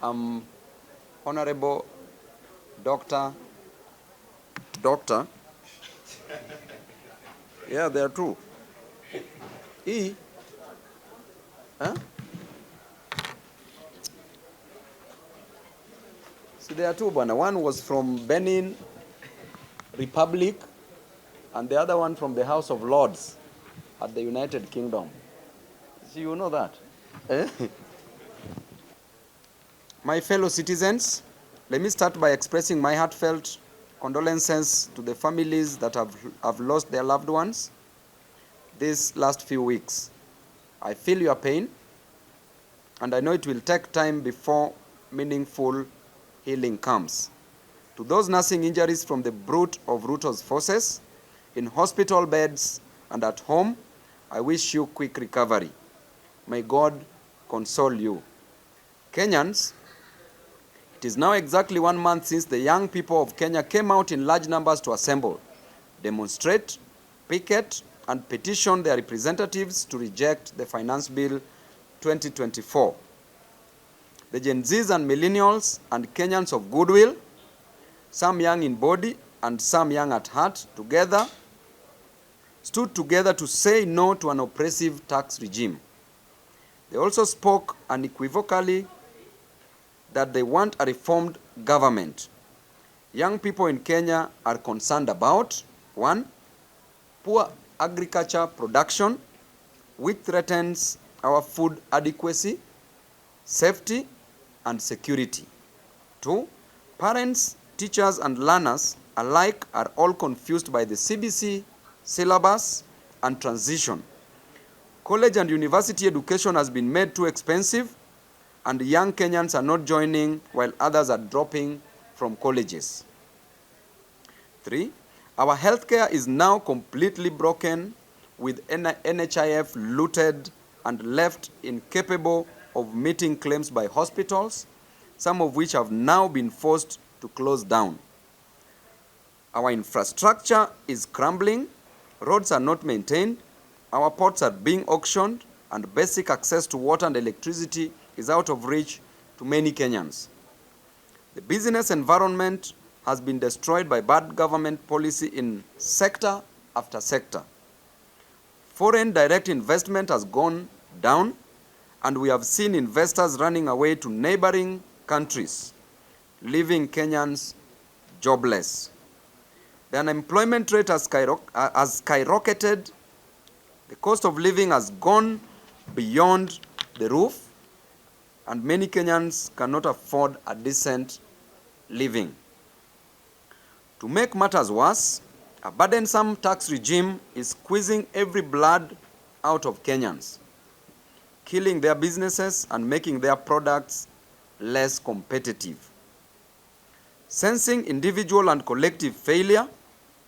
Honorable Doctor, yeah, there are two. Huh? See, there are two, Bwana. One was from Benin Republic, and the other one from the House of Lords at the United Kingdom. See, you know that. Eh? My fellow citizens, let me start by expressing my heartfelt condolences to the families that have lost their loved ones these last few weeks. I feel your pain, and I know it will take time before meaningful healing comes. To those nursing injuries from the brunt of Ruto's forces, in hospital beds and at home, I wish you quick recovery. May God console you. Kenyans, it is now exactly 1 month since the young people of Kenya came out in large numbers to assemble, demonstrate, picket, and petition their representatives to reject the Finance Bill 2024. The Gen Zs and Millennials and Kenyans of goodwill, some young in body and some young at heart, together stood together to say no to an oppressive tax regime. They also spoke unequivocally that they want a reformed government. Young people in Kenya are concerned about, 1, poor agriculture production, which threatens our food adequacy, safety, and security. 2, parents, teachers, and learners alike are all confused by the CBC syllabus and transition. College and university education has been made too expensive, and young Kenyans are not joining while others are dropping from colleges. 3, our healthcare is now completely broken, with NHIF looted and left incapable of meeting claims by hospitals, some of which have now been forced to close down. Our infrastructure is crumbling, roads are not maintained, our ports are being auctioned, and basic access to water and electricity is out of reach to many Kenyans. The business environment has been destroyed by bad government policy in sector after sector. Foreign direct investment has gone down, and we have seen investors running away to neighboring countries, leaving Kenyans jobless. The unemployment rate has skyrocketed. The cost of living has gone beyond the roof, and many Kenyans cannot afford a decent living. To make matters worse, a burdensome tax regime is squeezing every blood out of Kenyans, killing their businesses and making their products less competitive. Sensing individual and collective failure,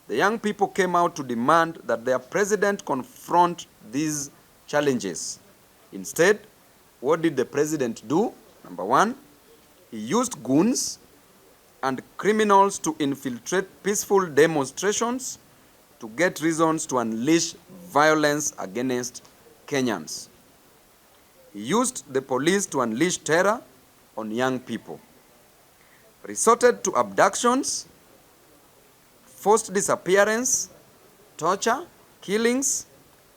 the young people came out to demand that their president confront these challenges. Instead, what did the president do? Number 1, he used goons and criminals to infiltrate peaceful demonstrations to get reasons to unleash violence against Kenyans. He used the police to unleash terror on young people. Resorted to abductions, forced disappearance, torture, killings,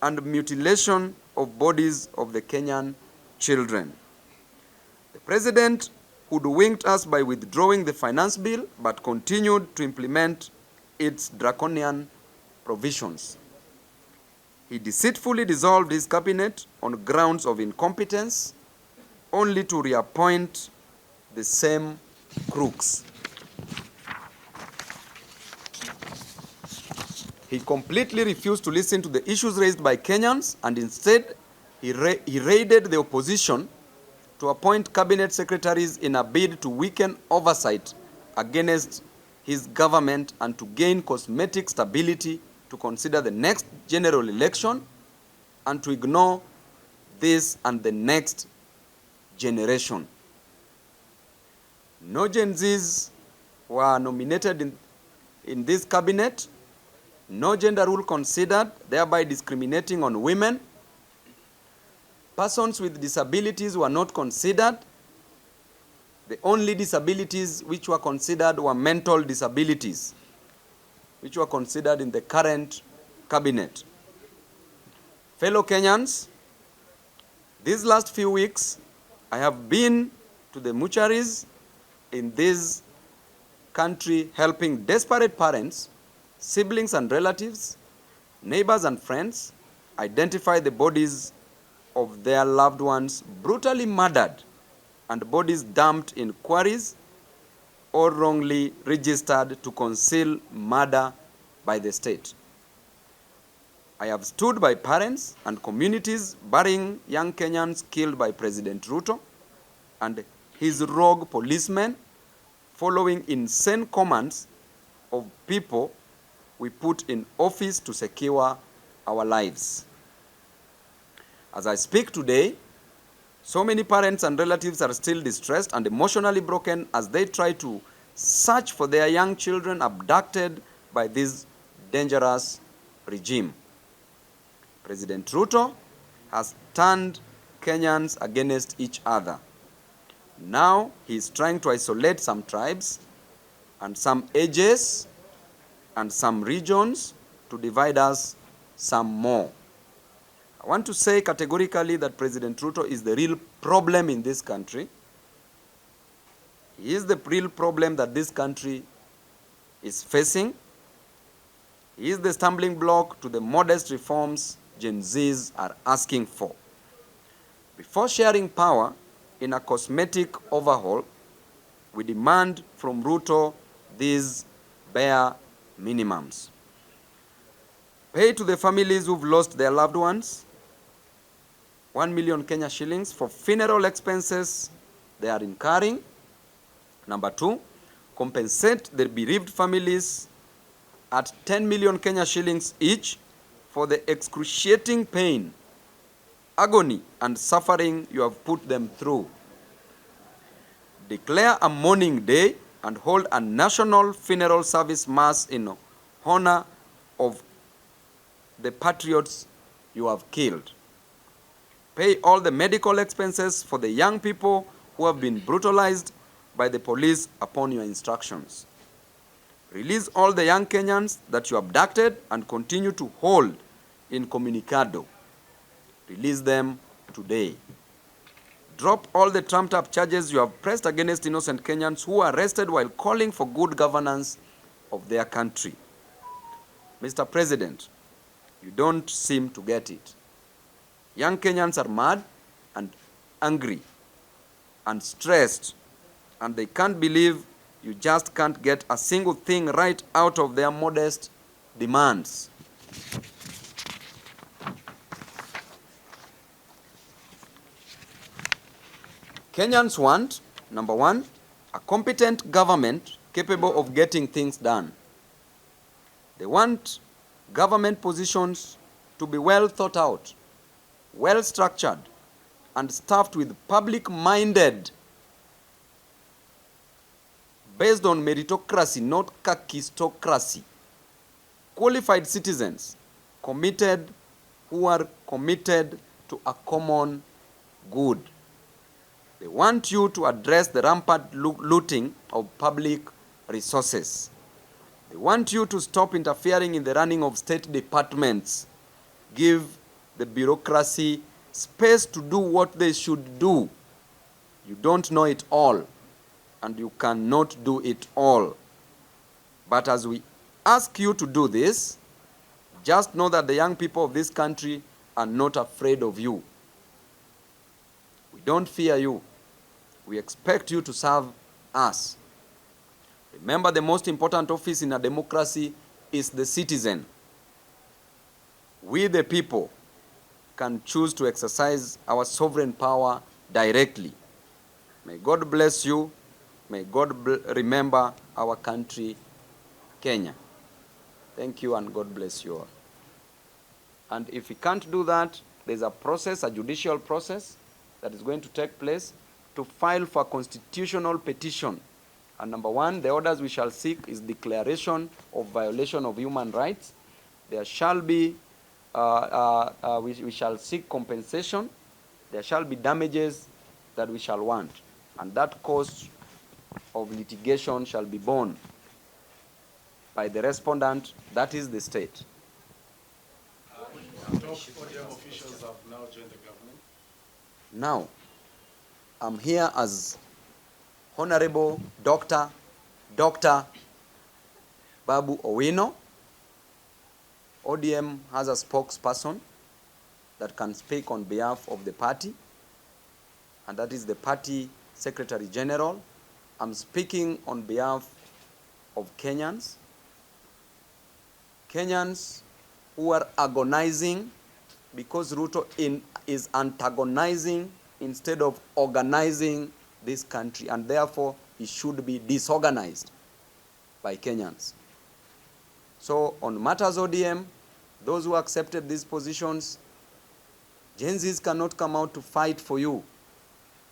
and mutilation of bodies of the Kenyan children. The president hoodwinked us by withdrawing the finance bill, but continued to implement its draconian provisions. He deceitfully dissolved his cabinet on grounds of incompetence, only to reappoint the same crooks. He completely refused to listen to the issues raised by Kenyans, and instead he raided the opposition to appoint cabinet secretaries in a bid to weaken oversight against his government and to gain cosmetic stability to consider the next general election and to ignore this and the next generation. No Gen Zs were nominated in this cabinet, no gender rule considered, thereby discriminating on women. Persons with disabilities were not considered. The only disabilities which were considered were mental disabilities, which were considered in the current cabinet. Fellow Kenyans, these last few weeks, I have been to the mortuaries in this country helping desperate parents, siblings and relatives, neighbors and friends identify the bodies of their loved ones brutally murdered and bodies dumped in quarries or wrongly registered to conceal murder by the state. I have stood by parents and communities burying young Kenyans killed by President Ruto and his rogue policemen following insane commands of people we put in office to secure our lives. As I speak today, so many parents and relatives are still distressed and emotionally broken as they try to search for their young children abducted by this dangerous regime. President Ruto has turned Kenyans against each other. Now he is trying to isolate some tribes and some ages and some regions to divide us some more. I want to say categorically that President Ruto is the real problem in this country. He is the real problem that this country is facing. He is the stumbling block to the modest reforms Gen Zs are asking for. Before sharing power in a cosmetic overhaul, we demand from Ruto these bare minimums. Pay to the families who've lost their loved ones 1 million Kenya shillings for funeral expenses they are incurring. Number 2, compensate the bereaved families at 10 million Kenya shillings each for the excruciating pain, agony, and suffering you have put them through. Declare a mourning day and hold a national funeral service mass in honor of the patriots you have killed. Pay all the medical expenses for the young people who have been brutalized by the police upon your instructions. Release all the young Kenyans that you abducted and continue to hold incommunicado. Release them today. Drop all the trumped-up charges you have pressed against innocent Kenyans who were arrested while calling for good governance of their country. Mr. President, you don't seem to get it. Young Kenyans are mad and angry and stressed, and they can't believe you just can't get a single thing right out of their modest demands. Kenyans want, number 1, a competent government capable of getting things done. They want government positions to be well thought out, well structured, and staffed with public-minded, based on meritocracy, not kakistocracy, qualified citizens committed, who are committed to a common good. They want you to address the rampant looting of public resources. They want you to stop interfering in the running of state departments. Give the bureaucracy space to do what they should do. You don't know it all, and you cannot do it all. But as we ask you to do this, just know that the young people of this country are not afraid of you. We don't fear you. We expect you to serve us. Remember, the most important office in a democracy is the citizen. We, the people, can choose to exercise our sovereign power directly. May God bless you. May God remember our country, Kenya. Thank you, and God bless you all. And if we can't do that, there's a process, a judicial process, that is going to take place to file for a constitutional petition. And number 1, the orders we shall seek is declaration of violation of human rights. There shall be, we shall seek compensation. There shall be damages that we shall want. And that cost of litigation shall be borne by the respondent, that is the state. ODM officials have now joined the government. Now, I'm here as Honorable Dr. Babu Owino. ODM has a spokesperson that can speak on behalf of the party, and that is the party Secretary General. I'm speaking on behalf of Kenyans who are agonizing because Ruto is antagonizing instead of organizing this country, and therefore he should be disorganized by Kenyans. So on matters ODM, those who accepted these positions, Gen Zs cannot come out to fight for you,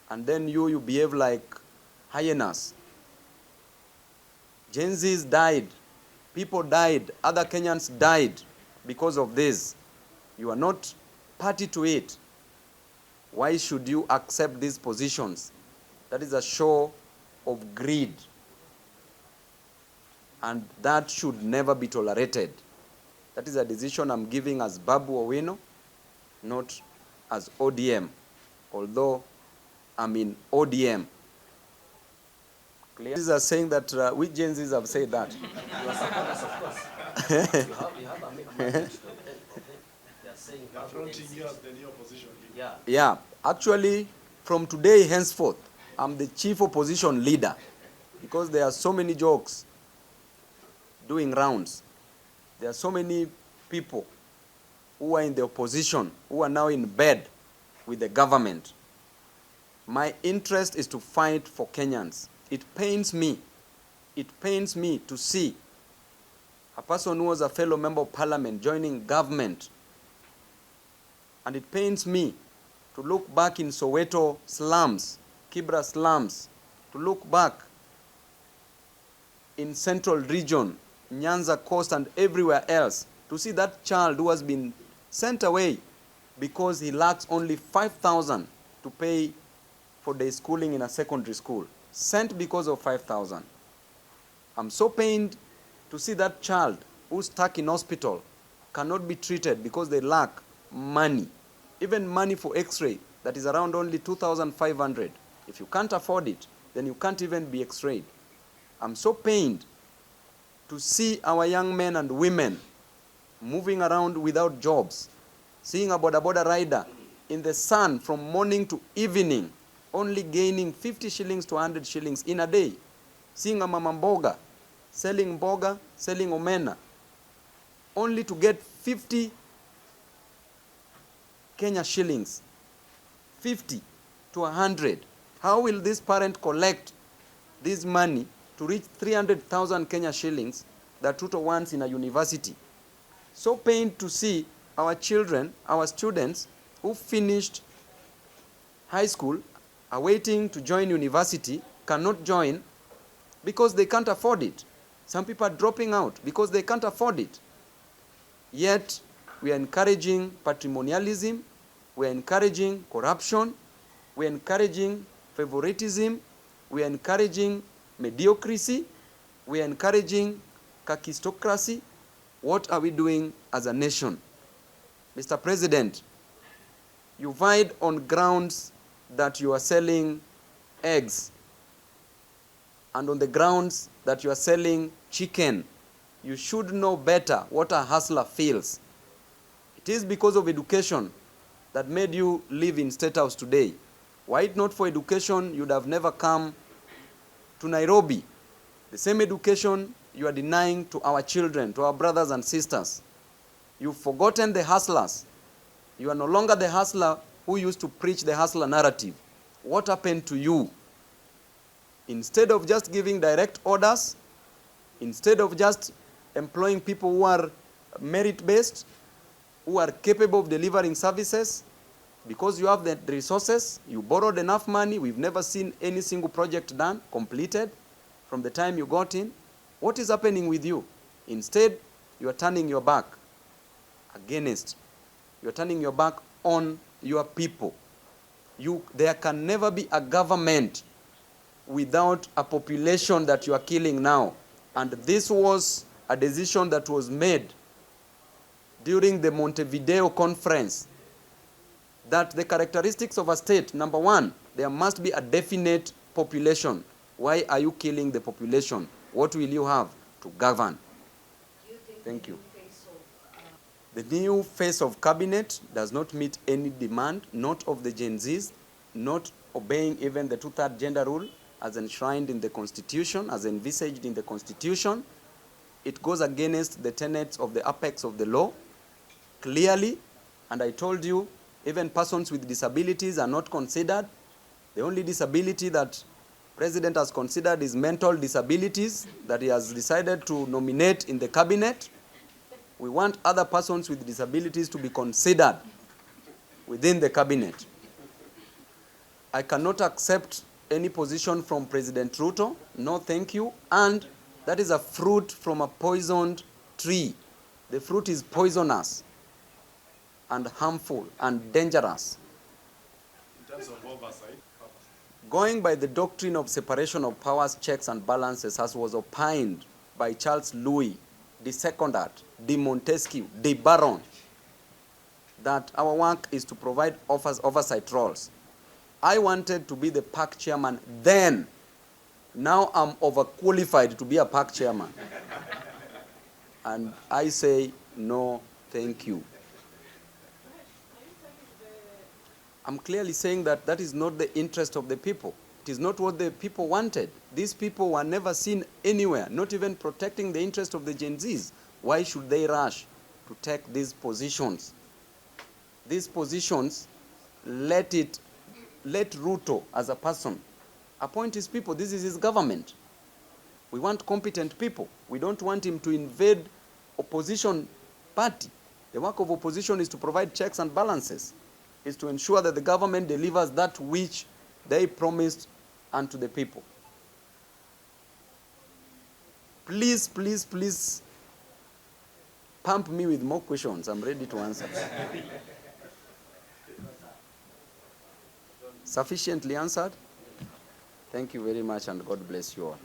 and then you behave like hyenas. Gen Zs died, people died, other Kenyans died because of this. You are not party to it. Why should you accept these positions? That is a show of greed, and that should never be tolerated. That is a decision I'm giving as Babu Owino, not as ODM, although I'm in ODM. These are saying that which Gen Zs have said that. You are supporters, of course. you have a mandate. They are saying fronting you as the new opposition leader. Yeah. Yeah, actually, from today henceforth, I'm the chief opposition leader, because there are so many jokes doing rounds. There are so many people who are in the opposition, who are now in bed with the government. My interest is to fight for Kenyans. It pains me to see a person who was a fellow member of parliament joining government. And it pains me to look back in Soweto slums, Kibra slums, to look back in Central Region, Nyanza Coast, and everywhere else, to see that child who has been sent away because he lacks only 5,000 to pay for their schooling in a secondary school. Sent because of 5,000. I'm so pained to see that child who's stuck in hospital cannot be treated because they lack money. Even money for x-ray, that is around only 2,500. If you can't afford it, then you can't even be x-rayed. I'm so pained to see our young men and women moving around without jobs, seeing a boda rider in the sun from morning to evening, only gaining 50 shillings to 100 shillings in a day, seeing a mama mboga, selling omena, only to get 50 Kenya shillings, 50 to 100. How will this parent collect this money to reach 300,000 Kenya shillings that Ruto wants in a university? So pained to see our children, our students who finished high school, are waiting to join university, cannot join because they can't afford it. Some people are dropping out because they can't afford it. Yet, we are encouraging patrimonialism, we are encouraging corruption, we are encouraging favoritism, we are encouraging mediocrity, we are encouraging kakistocracy. What are we doing as a nation? Mr. President, you vied on grounds that you are selling eggs, and on the grounds that you are selling chicken. You should know better what a hustler feels. It is because of education that made you live in State House today. Were it not for education, you'd have never come to Nairobi. The same education you are denying to our children, to our brothers and sisters. You've forgotten the hustlers. You are no longer the hustler who used to preach the hustler narrative. What happened to you? Instead of just giving direct orders, instead of just employing people who are merit-based, who are capable of delivering services, because you have the resources, you borrowed enough money. We've never seen any single project done, completed, from the time you got in. What is happening with you? Instead, you are turning your back against. You are turning your back on your people. There can never be a government without a population that you are killing now. And this was a decision that was made during the Montevideo conference, that the characteristics of a state, number one, there must be a definite population. Why are you killing the population? What will you have to govern? Thank you. The new face of cabinet does not meet any demand, not of the Gen Zs, not obeying even the two-third gender rule as enshrined in the Constitution, as envisaged in the Constitution. It goes against the tenets of the apex of the law, clearly, and I told you, even persons with disabilities are not considered. The only disability that President has considered is mental disabilities that he has decided to nominate in the cabinet. We want other persons with disabilities to be considered within the cabinet. I cannot accept any position from President Ruto. No, thank you. And that is a fruit from a poisoned tree. The fruit is poisonous and harmful and dangerous. In terms of oversight, Going by the doctrine of separation of powers, checks and balances, as was opined by Charles Louis, de Secondat, de Montesquieu, de Baron, that our work is to provide oversight roles. I wanted to be the park chairman then. Now I'm overqualified to be a park chairman. And I say, no, thank you. I'm clearly saying that that is not the interest of the people. It is not what the people wanted. These people were never seen anywhere, not even protecting the interest of the Gen Zs. Why should they rush to take these positions? These positions, let Ruto as a person appoint his people. This is his government. We want competent people. We don't want him to invade opposition party. The work of opposition is to provide checks and balances, is to ensure that the government delivers that which they promised unto the people. Please, please, please pump me with more questions. I'm ready to answer. Sufficiently answered? Thank you very much, and God bless you all.